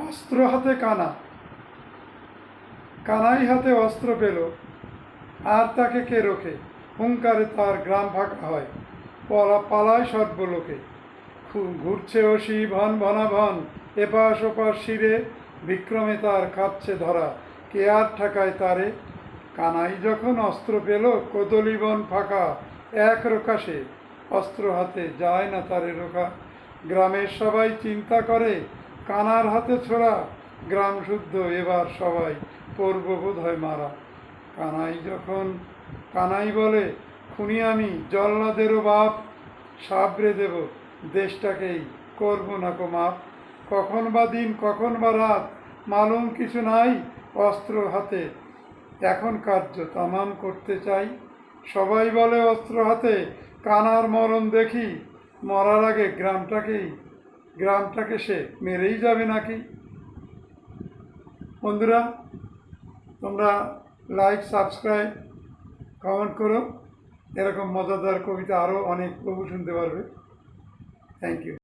অস্ত্র হাতে কানা, কানাই হাতে অস্ত্র পেল, আর তাকে কে রোখে? হুঙ্কারে তার গ্রাম ফাঁকা হয়, পালায় সর্বলোকে। ঘুরছে অসি ভন ভনাভন, এপাশ ওপাশ শিরে, বিক্রমে তার কাঁপছে ধরা, কে আর ঠেকায় তারে? কানাই যখন অস্ত্র পেল, কদলীবন ফাঁকা, এক রোকাশে, অস্ত্র হাতে যায় না তারে রোখা। গ্রামের সবাই চিন্তা করে, কানার হাতে ছোড়া, গ্রাম শুদ্ধ এবার সবাই পড়ব বোধহয় মারা। কানাই বলে, খুনি আমি, জল্লাদেরও বাপ, সাবরে দেব দেশটাকেই, করবো না কো মাপ। কখন বা দিন কখন বা রাত মালুম কিছু নাই, অস্ত্র হাতে এখন কার্য তামাম করতে চাই। সবাই বলে অস্ত্র হাতে কানার মরণ দেখি, মরার আগে গ্রামটাকে সে মেরেই যাবে নাকি। বন্ধুরা, তোমরা লাইক, সাবস্ক্রাইব, কমেন্ট করো। এরকম মজাদার কবিতা আরও অনেক বহু শুনতে পারবে। Thank you.